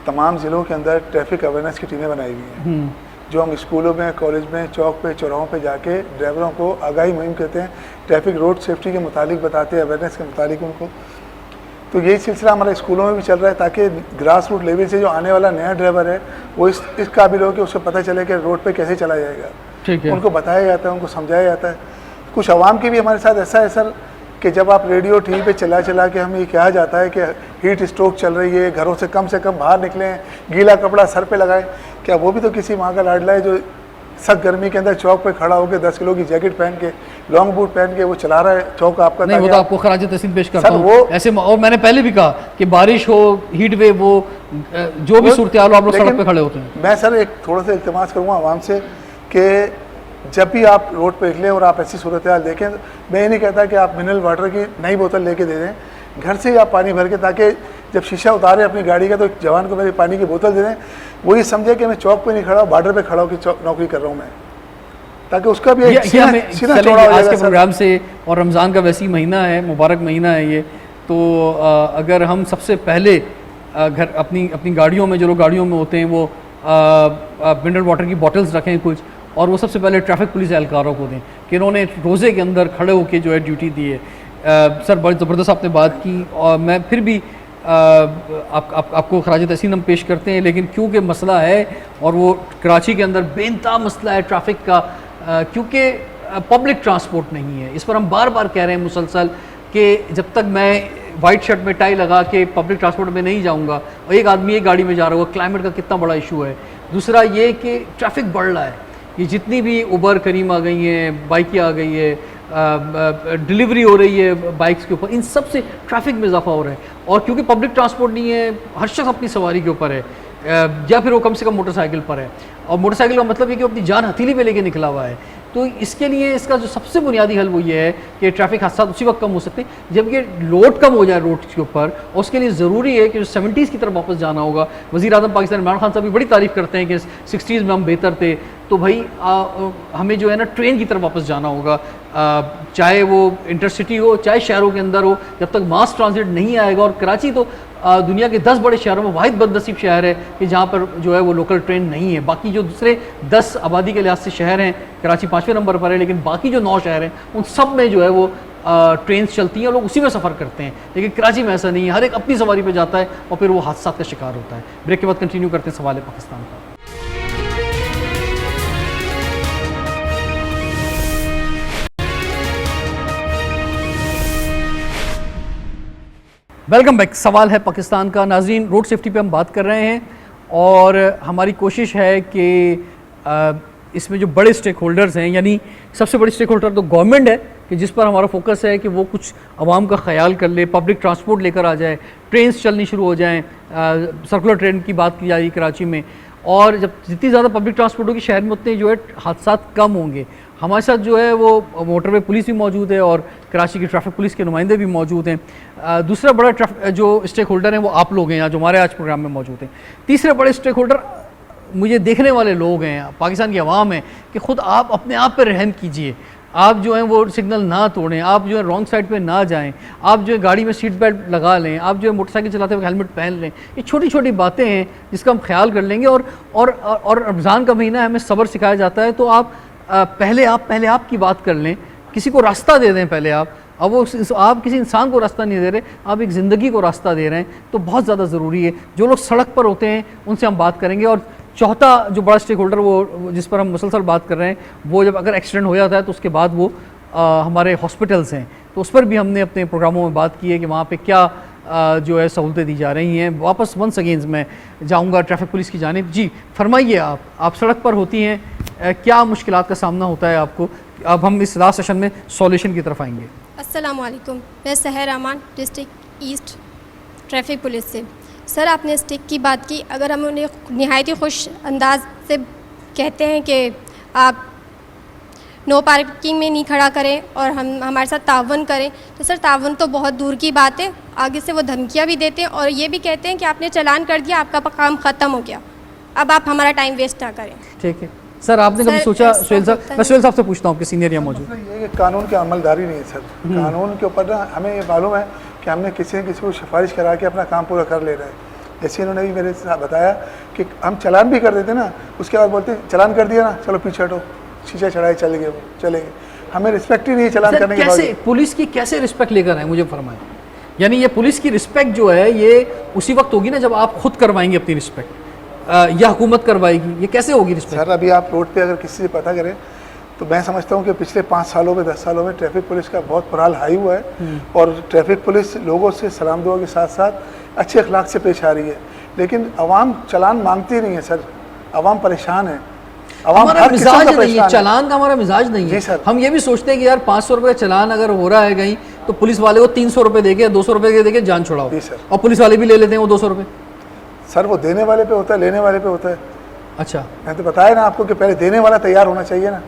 Speaker 3: तमाम ज़िलों के अंदर ट्रैफिक अवेयरनेस की टीमें बनाई हुई हैं, जो हम स्कूलों में, कॉलेज में, चौक पे, चौराहों पे जाके ड्राइवरों को आगाही मुहिम कहते हैं, ट्रैफिक रोड सेफ्टी के मुतालिक बताते हैं, अवेयरनेस के मुतालिक उनको। तो यही सिलसिला हमारे स्कूलों में भी चल रहा है, ताकि ग्रास रूट लेवल से जो आने वाला नया ड्राइवर है वो इस काबिल हो कि उसे पता चले कि रोड पे कैसे चला जाएगा।
Speaker 1: ठीक है,
Speaker 3: उनको बताया जाता है, उनको समझाया जाता है। कुछ आवाम की भी हमारे साथ ऐसा है सर कि जब आप रेडियो टीवी पे चला के हमें ये कहा जाता है कि हीट स्ट्रोक चल रही है, घरों से कम बाहर निकलें, गीला कपड़ा सर पे लगाएं, क्या वो भी तो किसी माँ का लाडला है जो सख्त गर्मी के अंदर चौक पे खड़ा होकर 10 किलो की जैकेट पहन के, लॉन्ग बूट पहन के वो चला रहा है चौक आपका?
Speaker 1: नहीं, वो तो आपको खराज तहसीन पेश करता
Speaker 3: सर,
Speaker 1: हूँ
Speaker 3: वो
Speaker 1: ऐसे। और मैंने पहले भी कहा कि बारिश हो, हीट वेव हो, जो भी सूरत हाल हो, आप लोग सड़क पे खड़े होते हैं।
Speaker 3: मैं सर एक थोड़ा सा इल्तिमास करूँगा आवाम से कि जब भी आप रोड पे निकलें और आप ऐसी सूरत हाल देखें, मैं ये नहीं कहता कि आप मिनरल वाटर की नई बोतल लेके दे दें, घर से ही आप पानी भर के, ताकि जब शीशा उतारे अपनी गाड़ी का तो एक जवान को मेरी पानी की बोतल दे दें, वो ये समझे कि मैं चौक पे नहीं खड़ा, बॉर्डर पे खड़ा होकर नौकरी कर रहा हूँ मैं, ताकि उसका भी एक सीना चौड़ा हो
Speaker 1: आज
Speaker 3: जाएगा
Speaker 1: के प्रोग्राम से। और रमज़ान का वैसी महीना है, मुबारक महीना है ये, तो अगर हम सबसे पहले घर अपनी गाड़ियों में, जो लोग गाड़ियों में होते हैं वो मिनरल वाटर की बॉटल्स रखें कुछ, और वो सबसे पहले ट्रैफिक पुलिस एहलकारों को दें कि इन्होंने रोज़े के अंदर खड़े होकर जो है ड्यूटी दी है। सर बड़ी ज़बरदस्त आपने बात की, और मैं फिर भी आपको खराज तहसीन हम पेश करते हैं, लेकिन क्योंकि मसला है और वो कराची के अंदर बेनता मसला है ट्रैफिक का, क्योंकि पब्लिक ट्रांसपोर्ट नहीं है। इस पर हम बार बार कह रहे हैं मुसलसल कि जब तक मैं वाइट शर्ट में टाई लगा के पब्लिक ट्रांसपोर्ट में नहीं जाऊंगा, और एक आदमी एक गाड़ी में जा रहा होगा, क्लाइमेट का कितना बड़ा इशू है। दूसरा ये कि ट्रैफिक बढ़ रहा है, ये जितनी भी उबर करीम आ गई हैं, बाइकें आ गई है, डिलीवरी हो रही है बाइक्स के ऊपर, इन सब से ट्रैफिक में इजाफा हो रहा है। और क्योंकि पब्लिक ट्रांसपोर्ट नहीं है, हर शख्स अपनी सवारी के ऊपर है, या फिर वो कम से कम मोटरसाइकिल पर है, और मोटरसाइकिल का मतलब ये कि अपनी जान हथेली पे लेके निकला हुआ है। तो इसके लिए इसका जो सबसे बुनियादी हल वो ये है कि ट्रैफिक हादसा उसी वक्त कम हो सकते हैं जब ये लोड कम हो जाए रोड के ऊपर, और उसके लिए ज़रूरी है कि जो 70s की तरफ वापस जाना होगा। वज़ीर आज़म पाकिस्तान इमरान खान साहब भी बड़ी तारीफ़ करते हैं कि 60s में हम बेहतर थे, तो भाई हमें जो है ना ट्रेन की तरफ वापस जाना होगा, चाहे वो इंटरसिटी हो, चाहे शहरों के अंदर हो। जब तक मास ट्रांजिट नहीं आएगा, और कराची तो दुनिया के 10 बड़े शहरों में वाहिद बदनसीब शहर है कि जहाँ पर जो है वो लोकल ट्रेन नहीं है। बाकी जो दूसरे 10 आबादी के लिहाज से शहर हैं, कराची 5वें नंबर पर है, लेकिन बाकी जो 9 शहर हैं उन सब में जो है वो ट्रेन चलती हैं और लोग उसी में सफ़र करते हैं। लेकिन कराची में ऐसा नहीं है, हर एक अपनी सवारी पर जाता है और फिर वो हादसा का शिकार होता है। ब्रेक के बाद कंटिन्यू करते हैं सवाल पाकिस्तान का। Welcome back. सवाल है पाकिस्तान का। नाज़रीन, रोड सेफ्टी पे हम बात कर रहे हैं और हमारी कोशिश है कि इसमें जो बड़े स्टेक होल्डर्स हैं, यानी सबसे बड़ी स्टेक होल्डर तो गवर्नमेंट है कि जिस पर हमारा फोकस है कि वो कुछ आवाम का ख्याल कर ले, पब्लिक ट्रांसपोर्ट लेकर आ जाए, ट्रेन्स चलनी शुरू हो जाएं, सर्कुलर ट्रेन की बात की जा रही कराची में, और जब जितनी ज़्यादा पब्लिक ट्रांसपोर्ट होगी शहर में उतने जो है हादसा कम होंगे। हमारे साथ जो है वो मोटरवे पुलिस भी मौजूद है और कराची की ट्रैफिक पुलिस के नुमाइंदे भी मौजूद हैं। दूसरा बड़ा जो स्टेक होल्डर हैं वो आप लोग हैं जो हमारे आज प्रोग्राम में मौजूद हैं। तीसरे बड़े स्टेक होल्डर मुझे देखने वाले लोग हैं, पाकिस्तान की आवाम है, कि ख़ुद आप अपने आप पर रहम कीजिए। आप जो हैं वो सिग्नल ना तोड़ें, आप जो है रॉन्ग साइड पे ना जाएं, आप जो है गाड़ी में सीट बेल्ट लगा लें, आप जो है मोटरसाइकिल चलाते हुए हेलमेट पहन लें। ये छोटी छोटी बातें हैं जिसका हम ख्याल कर लेंगे। और रमज़ान का महीना है, हमें सब्र सिखाया जाता है, तो आप पहले आप की बात कर लें, किसी को रास्ता दे दें पहले आप। अब वो आप किसी इंसान को रास्ता नहीं दे रहे, आप एक ज़िंदगी को रास्ता दे रहे हैं, तो बहुत ज़्यादा ज़रूरी है। जो लोग सड़क पर होते हैं उनसे हम बात करेंगे। और चौथा जो बड़ा स्टेक होल्डर वो जिस पर हम मुसलसल बात कर रहे हैं, वो जब अगर एक्सीडेंट हो जाता है तो उसके बाद वो हमारे हॉस्पिटल्स हैं, तो उस पर भी हमने अपने प्रोग्रामों में बात की है कि वहाँ पे क्या जो है सहूलतें दी जा रही हैं। वापस वंस अगेंस मैं जाऊँगा ट्रैफिक पुलिस की जानिब। जी फरमाइए, आप सड़क पर होती हैं, क्या मुश्किलात का सामना होता है आपको? अब हम इस लास्ट सेशन में सॉल्यूशन की तरफ आएंगे।
Speaker 7: अस्सलाम वालेकुम, मैं सहर अमान डिस्ट्रिक्ट ईस्ट ट्रैफिक पुलिस से। सर, आपने स्टिक की बात की, अगर हम उन्हें नहायत ही खुश अंदाज से कहते हैं कि आप नो पार्किंग में नहीं खड़ा करें और हम हमारे साथ तावन करें, तो सर तावन तो बहुत दूर की बात है। आगे से वो धमकियाँ भी देते हैं और ये भी कहते हैं कि आपने चालान कर दिया, आपका काम ख़त्म हो गया, अब आप हमारा टाइम वेस्ट ना करें।
Speaker 1: ठीक है सर, आपने कभी सोचा? सुहेल साहब, मैं सुहेल साहब से पूछता हूँ, आपके सीनियर यहाँ मौजूद।
Speaker 3: ये कि कानून की अमलदारी नहीं है सर। कानून के ऊपर ना हमें ये मालूम है कि हमने किसी न किसी को सिफारिश करा के अपना काम पूरा कर ले रहे हैं। जैसे इन्होंने भी मेरे साथ बताया कि हम चालान भी कर देते ना, उसके बाद बोलते चालान कर दिया ना, चलो पीछे हटो, शीशा चढ़ाए चले गए, चलेंगे। हमें रिस्पेक्ट ही नहीं है चालान करने के बाद।
Speaker 1: कैसे पुलिस की कैसे रिस्पेक्ट लेकर आए, मुझे फरमाएं। यानी ये पुलिस की रिस्पेक्ट जो है ये उसी वक्त होगी ना जब आप खुद करवाएंगे अपनी रिस्पेक्ट, या हुकूमत करवाएगी, ये कैसे होगी रिस्पेक्ट?
Speaker 3: सर, अभी आप रोड पे अगर किसी से पता करें तो मैं समझता हूँ कि पिछले 5 सालों में 10 सालों में ट्रैफिक पुलिस का बहुत बुरा हाई हुआ है। और ट्रैफिक पुलिस लोगों से सलाम दुआ के साथ साथ अच्छे अखलाक से पेश आ रही है, लेकिन आवाम चालान मांगती नहीं है सर। आवाम परेशान है,
Speaker 1: हमारा मिजाज नहीं है, चालान का हमारा मिजाज नहीं है।
Speaker 3: सर,
Speaker 1: हम ये भी सोचते हैं कि यार 500 रुपये चालान अगर हो रहा है कहीं, तो पुलिस वाले को 300 रुपये देके 200 रुपये देके जान छुड़ाओ। और पुलिस वाले भी ले लेते हैं वो 200 रुपये।
Speaker 3: सर, वो देने वाले पे होता है, लेने वाले पे होता है।
Speaker 1: अच्छा,
Speaker 3: मैं तो बताया ना आपको कि पहले देने वाला तैयार होना चाहिए ना।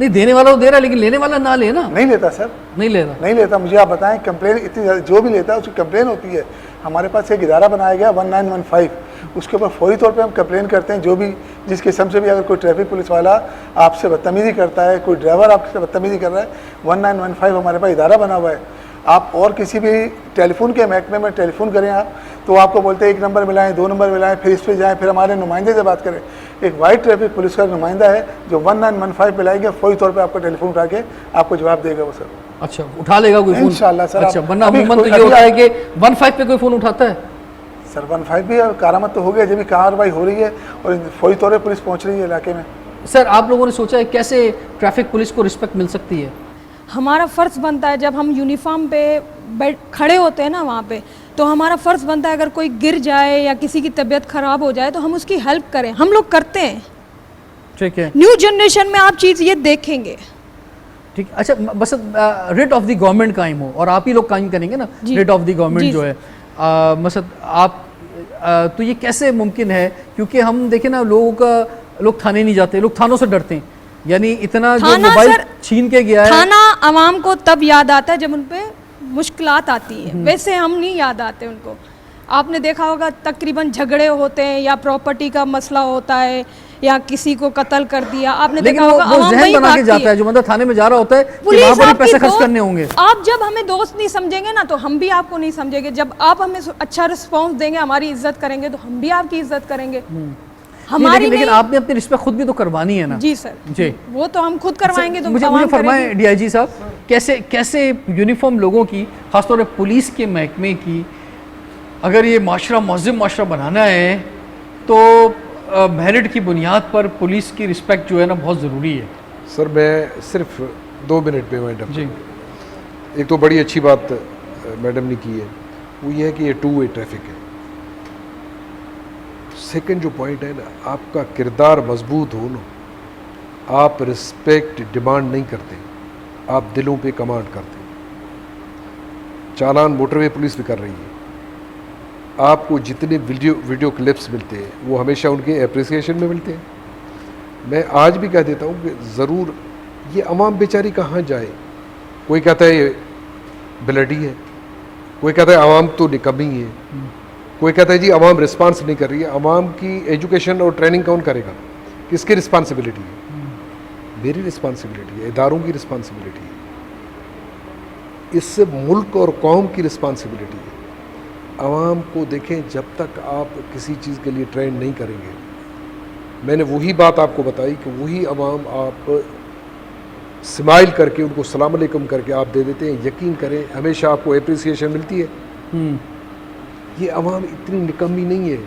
Speaker 1: नहीं, देने वाला वो दे रहा है, लेकिन लेने वाला ना ले ना।
Speaker 3: नहीं लेता सर,
Speaker 1: नहीं लेता,
Speaker 3: नहीं लेता। मुझे आप बताएं, कंप्लेन इतनी जो भी लेता है उसकी कंप्लेन होती है। हमारे पास एक इदारा बनाया गया 1915, उसके ऊपर फौरी तौर पे हम कंप्लेन करते हैं। जो भी जिस किस्म से भी अगर कोई ट्रैफिक पुलिस वाला आपसे बदतमीज़ी करता है, कोई ड्राइवर आपसे बदतमीज़ी कर रहा है, 1915 हमारे पास इदारा बना हुआ है। आप और किसी भी टेलीफोन के महकमे में टेलीफोन करें आप, तो आपको बोलते हैं 1 नंबर मिलाएं, 2 नंबर मिलाएं, फिर इस पर जाएँ, फिर हमारे नुमाइंदे से बात करें। एक वाइट ट्रैफिक पुलिस का नुमाइंदा है जो 1915 पे लाएंगे, फौरी तौर पे आपका टेलीफोन उठा के आपको जवाब देगा वो सर।
Speaker 1: अच्छा, उठा लेगा कोई फोन?
Speaker 3: इंशाल्लाह सर।
Speaker 1: अच्छा, वरना अमूमन तो ये होता है कि 15 पे कोई फ़ोन उठाता है।
Speaker 3: सर 15 भी कारामद तो हो गया, जब भी कार्रवाई हो रही है और फौरी तौर पर पुलिस पहुँच रही है इलाके में।
Speaker 1: सर, आप लोगों ने सोचा है कैसे ट्रैफिक पुलिस को रिस्पेक्ट मिल सकती है?
Speaker 5: हमारा फ़र्ज़ बनता है, जब हम यूनिफॉर्म पे खड़े होते हैं ना वहाँ पे, तो हमारा फ़र्ज़ बनता है अगर कोई गिर जाए या किसी की तबीयत ख़राब हो जाए तो हम उसकी हेल्प करें। हम लोग करते हैं।
Speaker 1: ठीक है,
Speaker 5: न्यू जनरेशन में आप चीज़ ये देखेंगे।
Speaker 1: ठीक। अच्छा, बस रेट ऑफ द गवर्नमेंट कायम हो और आप ही लोग कायम करेंगे ना रेट ऑफ द गवर्नमेंट जो है। मसद आप तो ये कैसे मुमकिन है? क्योंकि हम देखें ना, लोग थाने नहीं जाते, लोग थानों से डरते हैं। यानी इतना जो मोबाइल छीन के गया है,
Speaker 5: थाना आवाम को तब याद आता है जब उन पे मुश्किलात आती है, वैसे हम नहीं याद आते उनको। आपने देखा होगा तकरीबन झगड़े होते हैं या प्रॉपर्टी का मसला होता है या किसी को कत्ल कर दिया, आपने देखा होगा
Speaker 1: वो जहन बना के जाता है जो मतलब थाने में जा रहा होता है कि वहाँ पर पैसे खर्च करने होंगे।
Speaker 5: आप जब हमें दोस्त नहीं समझेंगे ना तो हम भी आपको नहीं समझेंगे। जब आप हमें अच्छा रिस्पॉन्स देंगे, हमारी इज्जत करेंगे, तो हम भी आपकी इज्जत करेंगे।
Speaker 1: हमारी लेकिन आपने अपनी रिस्पेक्ट खुद भी तो करवानी है ना।
Speaker 5: जी सर, जी, वो तो हम खुद करवाएंगे। तो
Speaker 1: मुझे फरमाएं डीआईजी साहब, कैसे यूनिफॉर्म लोगों की, खासतौर पर पुलिस के महकमे की, अगर ये माशरा मुहज़्ज़म माशरा बनाना है तो मेरिट की बुनियाद पर पुलिस की रिस्पेक्ट जो है ना बहुत ज़रूरी है।
Speaker 2: सर, मैं सिर्फ 2 मिनट पे मैडम
Speaker 1: जी,
Speaker 2: एक तो बड़ी अच्छी बात मैडम ने की है, वो ये है कि ये 2 वे ट्रैफिक है। सेकंड जो पॉइंट है ना, आपका किरदार मजबूत हो ना, आप रिस्पेक्ट डिमांड नहीं करते, आप दिलों पे कमांड करते। चालान मोटरवे पुलिस भी कर रही है। आपको जितने वीडियो क्लिप्स मिलते हैं वो हमेशा उनके एप्रिसिएशन में मिलते हैं। मैं आज भी कह देता हूँ कि ज़रूर ये अवाम बेचारी कहाँ जाए। कोई कहता है ये ब्लडी है, कोई कहता है अवाम तो निकम्मी है, कोई कहता है जी अवाम रिस्पांस नहीं कर रही है। अवाम की एजुकेशन और ट्रेनिंग कौन करेगा? किसकी रिस्पांसिबिलिटी है? मेरी रिस्पांसिबिलिटी है, इदारों की रिस्पांसिबिलिटी है, इससे मुल्क और कौम की रिस्पांसिबिलिटी है। अवाम को देखें, जब तक आप किसी चीज़ के लिए ट्रेन नहीं करेंगे, मैंने वही बात आपको बताई कि वही अवाम आप स्माइल करके उनको सलाम अलैकुम करके आप दे देते हैं। यकीन करें हमेशा आपको एप्रिसिएशन मिलती है। ये अवाम इतनी निकम्मी नहीं है।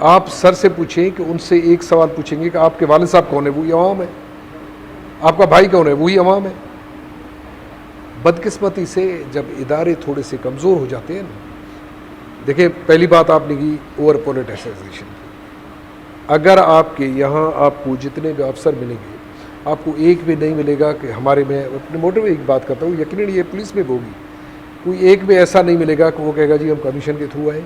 Speaker 2: आप सर से पूछें कि उनसे एक सवाल पूछेंगे कि आपके वालिद साहब कौन है, वही अवाम है। आपका भाई कौन है, वही अवाम है। बदकिस्मती से जब इदारे थोड़े से कमज़ोर हो जाते हैं ना, देखिए पहली बात आपने की ओवर पॉलिटिसाइजेशन। अगर आपके यहाँ आपको जितने भी अफसर मिलेंगे, आपको एक भी नहीं मिलेगा कि हमारे, मैं अपने मोटरवे की बात करता हूँ, यकीनन ये पुलिस में भी होगी, कोई एक भी ऐसा नहीं मिलेगा कि वो कहेगा जी हम कमीशन के थ्रू आए।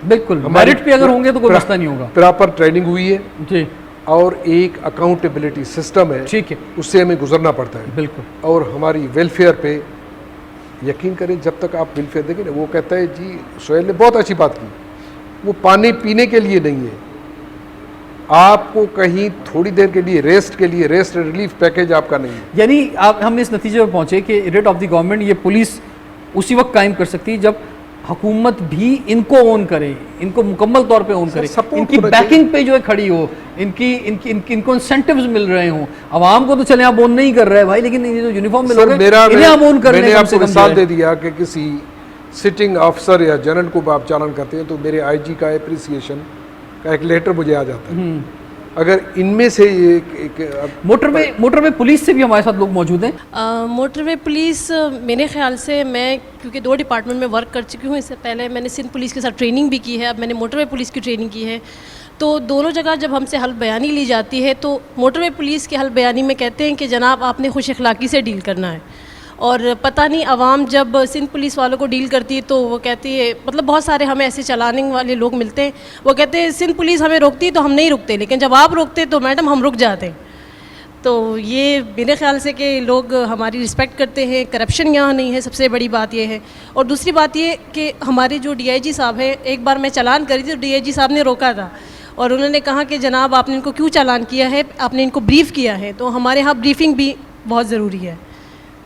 Speaker 1: बिल्कुल, मेरिट पे अगर होंगे तो कोई मसला नहीं होगा।
Speaker 2: प्रॉपर ट्रेनिंग हुई है
Speaker 1: जी,
Speaker 2: और एक अकाउंटेबिलिटी सिस्टम है,
Speaker 1: ठीक है,
Speaker 2: उससे हमें गुजरना पड़ता है।
Speaker 1: बिल्कुल।
Speaker 2: और हमारी वेलफेयर पे यकीन करें, जब तक आप वेलफेयर देखें ना, वो कहता है जी सोहेल ने बहुत अच्छी बात की, वो पानी पीने के लिए नहीं है, आपको कहीं थोड़ी देर के लिए रेस्ट रिलीफ पैकेज आपका नहीं है।
Speaker 1: यानी आप हम इस नतीजे पर पहुंचे कि रेट ऑफ द गवर्नमेंट ये पुलिस उसी वक्त कायम कर सकती है जब हुकूमत भी इनको ओन करे, इनको मुकम्मल तौर पे ओन करे, इनकी बैकिंग पे जो है खड़ी हो, इनको इंसेंटिव्स मिल रहे हों। आवाम को तो चले आप ओन नहीं कर रहे हैं भाई, लेकिन ये जो यूनिफॉर्म में लोग हैं, इन्हें आप ओन कर रहे हैं।
Speaker 2: मैंने आपको मिसाल दे दिया कि किसी सिटिंग अफसर या जनरल को आप चालान करते हैं तो मेरे आईजी का एप्रिसिएशन का एक लेटर मुझे आ जाता है। अगर इनमें से एक
Speaker 1: मोटरवे पुलिस से भी हमारे साथ लोग मौजूद हैं।
Speaker 8: मोटरवे पुलिस मेरे ख्याल से, मैं क्योंकि 2 डिपार्टमेंट में वर्क कर चुकी हूँ, इससे पहले मैंने सिंध पुलिस के साथ ट्रेनिंग भी की है, अब मैंने मोटरवे पुलिस की ट्रेनिंग की है, तो दोनों जगह जब हमसे हल बयानी ली जाती है तो मोटरवे पुलिस के हल बयानी में कहते हैं कि जनाब आपने खुश अखलाक़ी से डील करना है। और पता नहीं अवाम जब सिंध पुलिस वालों को डील करती है तो वो कहती है, मतलब बहुत सारे हमें ऐसे चलाने वाले लोग मिलते हैं, वो कहते हैं सिंध पुलिस हमें रोकती है तो हम नहीं रुकते, लेकिन जब आप रोकते तो मैडम हम रुक जाते हैं। तो ये मेरे ख्याल से कि लोग हमारी रिस्पेक्ट करते हैं, करप्शन यहाँ नहीं है, सबसे बड़ी बात ये है। और दूसरी बात ये कि हमारे जो DIG साहब हैं, एक बार मैं चालान करी थी तो DIG साहब ने रोका था और उन्होंने कहा कि जनाब आपने इनको क्यों चालान किया है, आपने इनको ब्रीफ़ किया है। तो हमारे यहाँ ब्रीफिंग भी बहुत ज़रूरी है,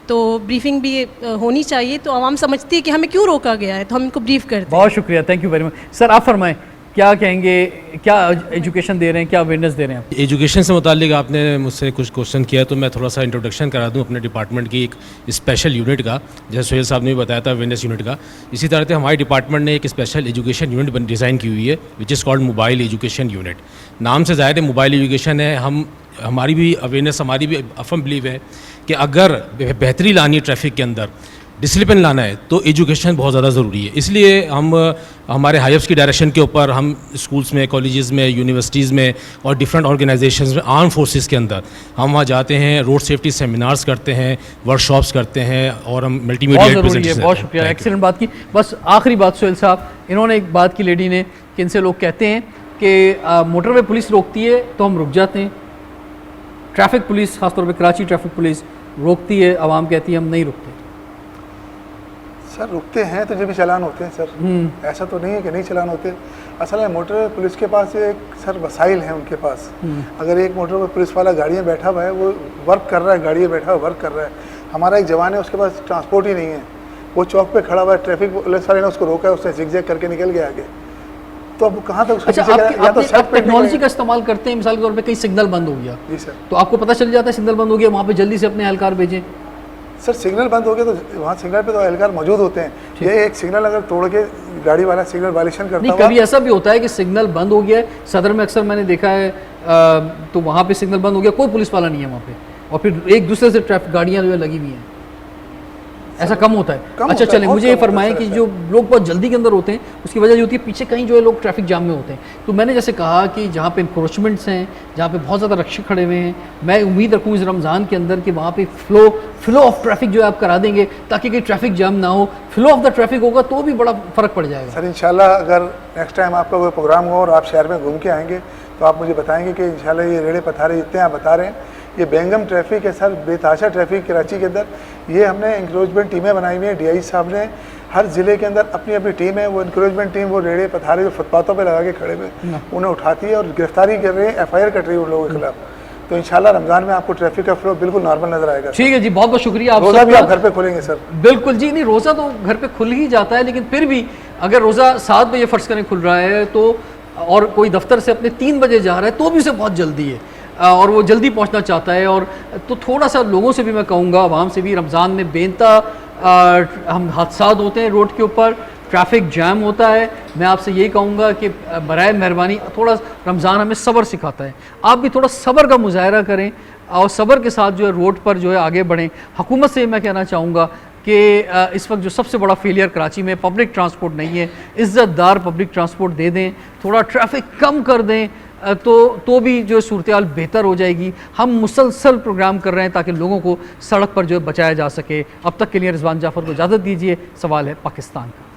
Speaker 8: तो ब्रीफिंग भी होनी चाहिए, तो आवाम समझती है कि हमें क्यों रोका गया है, तो हम इनको ब्रीफ करते हैं।
Speaker 1: बहुत शुक्रिया, thank you very much. Sir आप फरमाएं, क्या कहेंगे, क्या एजुकेशन दे रहे हैं, क्या अवेयरनेस दे रहे हैं आप?
Speaker 9: एजुकेशन से मुतालिक आपने मुझसे कुछ क्वेश्चन किया, तो मैं थोड़ा सा इंट्रोडक्शन करा दूं अपने डिपार्टमेंट की एक स्पेशल यूनिट का, जैसे सोहेल साहब ने भी बताया था अवेयरनेस यूनिट का। इसी तरह से हमारे डिपार्टमेंट ने एक स्पेशल एजुकेशन यूनिट डिज़ाइन की हुई है, which is called mobile education unit. नाम से ज़ाहिर है मोबाइल एजुकेशन है। हमारी भी अवेयरनेस, हमारी भी अफम बिलीव है कि अगर बेहतरी लानी है ट्रैफिक के अंदर, डिसिप्लिन लाना है, तो एजुकेशन बहुत ज़्यादा ज़रूरी है। इसलिए हम हमारे हाईअप्स की डायरेक्शन के ऊपर हम स्कूल्स में, कॉलेजेस में, यूनिवर्सिटीज़ में और डिफरेंट ऑर्गेनाइजेशंस में, आर्म फोर्सेस के अंदर हम वहाँ जाते हैं, रोड सेफ्टी सेमिनार्स करते हैं, वर्कशॉप्स करते हैं और हम मल्टीमीडिया प्रेजेंटेशन।
Speaker 1: बहुत शुक्रिया, एक्सीलेंट बात की। बस आखिरी बात सोहेल साहब, इन्होंने एक बात की लेडी ने कि इनसे लोग कहते हैं कि मोटरवे पुलिस रोकती है तो हम रुक जाते हैं, ट्रैफिक पुलिस, खासतौर पर कराची ट्रैफिक पुलिस रोकती है, आवाम कहती है हम नहीं रुकते।
Speaker 3: सर रुकते हैं तो जब भी चालान होते हैं सर, ऐसा तो नहीं है कि नहीं चालान होते। असल में मोटर पुलिस के पास एक सर वसाइल हैं उनके पास। अगर एक मोटर पुलिस वाला गाड़ी में बैठा हुआ है, वो वर्क कर रहा है, गाड़ी में बैठा हुआ वर्क कर रहा है, हमारा एक जवान है उसके पास ट्रांसपोर्ट ही नहीं है, वो चौक पे खड़ा हुआ है, ट्रैफिक पुलिस वाले ने उसको रोका है, उसने जिग-जैग करके निकल गया आगे, तो अब कहाँ तक उसको
Speaker 1: आप टेक्नोलॉजी का इस्तेमाल करते हैं, मिसाल के तौर पे कहीं सिग्नल बंद हो गया
Speaker 3: जी सर,
Speaker 1: तो आपको पता चल जाता है सिग्नल बंद हो गया, वहाँ पे जल्दी से अपने एहलकार भेजें?
Speaker 3: सर सिग्नल बंद हो गया तो वहाँ सिग्नल पे तो एहलकार मौजूद होते हैं, ये एक सिग्नल अगर तोड़ के गाड़ी वाला सिग्नल वायलेशन करता
Speaker 1: नहीं, कभी ऐसा भी होता है कि सिग्नल बंद हो गया है, सदर में अक्सर मैंने देखा है, तो वहाँ पे सिग्नल बंद हो गया, कोई पुलिस वाला नहीं है वहाँ पे, और फिर एक दूसरे से ट्रैफिक गाड़ियाँ जो है लगी हुई हैं। ऐसा कम होता है?
Speaker 3: कम
Speaker 1: अच्छा
Speaker 3: होता है,
Speaker 1: चलें,
Speaker 3: बहुत
Speaker 1: मुझे ये
Speaker 3: कम होता है
Speaker 1: फरमाएं
Speaker 3: सर
Speaker 1: कि
Speaker 3: ऐसा।
Speaker 1: जो लोग बहुत जल्दी के अंदर होते हैं उसकी वजह ये होती है पीछे कहीं जो है लोग ट्रैफिक जाम में होते हैं। तो मैंने जैसे कहा कि जहाँ पे इंक्रोचमेंट्स हैं, जहाँ पे बहुत ज़्यादा रक्षक खड़े हुए हैं, मैं उम्मीद रखूँ इस रमज़ान के अंदर कि वहाँ पे फ्लो ऑफ ट्रैफिक जो है आप करा देंगे ताकि कहीं ट्रैफिक जाम ना हो। फ्लो ऑफ द ट्रैफिक होगा तो भी बड़ा फ़र्क पड़ जाएगा।
Speaker 3: सर इंशाल्लाह अगर नेक्स्ट टाइम आपका कोई प्रोग्राम हो और आप शहर में घूम के आएंगे तो आप मुझे बताएंगे कि इंशाल्लाह ये रेड़े पथारे जितने आप बता रहे हैं, ये बेंगम ट्रैफिक है सर, बेताशा ट्रैफिक कराची के अंदर। ये हमने इंक्रोचमेंट टीमें बनाई हुई हैं, डीआई साहब ने हर ज़िले के अंदर अपनी अपनी टीम है। वो इंक्रोचमेंट टीम वो रेड़े पथारे जो फुटपाथों पे लगा के खड़े हुए उन्हें उठाती है और गिरफ्तारी कर रही है, FIR कट रही है उन लोगों के खिलाफ। तो इंशाल्लाह रमज़ान में आपको ट्रैफिक का फ्लो बिल्कुल नॉर्मल नज़र आएगा।
Speaker 1: ठीक है जी, बहुत बहुत शुक्रिया आप
Speaker 3: रोज़ा भी
Speaker 1: सबका।
Speaker 3: आप घर पे खोलेंगे सर?
Speaker 1: बिल्कुल जी, नहीं रोज़ा तो घर पे खुल ही जाता है, लेकिन फिर भी अगर रोज़ा 7 बजे फ़र्ज़ करें खुल रहा है तो और कोई दफ्तर से अपने 3 बजे जा रहा है तो भी उसे बहुत जल्दी है और वो जल्दी पहुंचना चाहता है। और तो थोड़ा सा लोगों से भी मैं कहूँगा, आवाम से भी, रमज़ान में बेनता हम हादसात होते हैं रोड के ऊपर, ट्रैफिक जैम होता है। मैं आपसे यही कहूँगा कि बराए मेहरबानी थोड़ा रमज़ान हमें सब्र सिखाता है, आप भी थोड़ा सब्र का मुजाहरा करें और सब्र के साथ जो है रोड पर जो है आगे बढ़ें। हुकूमत से मैं कहना चाहूँगा कि इस वक्त जो सबसे बड़ा फेलियर कराची में पब्लिक ट्रांसपोर्ट नहीं है, इज़्ज़तदार पब्लिक ट्रांसपोर्ट दे दें, थोड़ा ट्रैफिक कम कर दें तो भी जो सूरत हाल बेहतर हो जाएगी। हम मुसलसल प्रोग्राम कर रहे हैं ताकि लोगों को सड़क पर जो है बचाया जा सके। अब तक के लिए रिजवान जाफ़र को इजाज़त दीजिए। सवाल है पाकिस्तान का।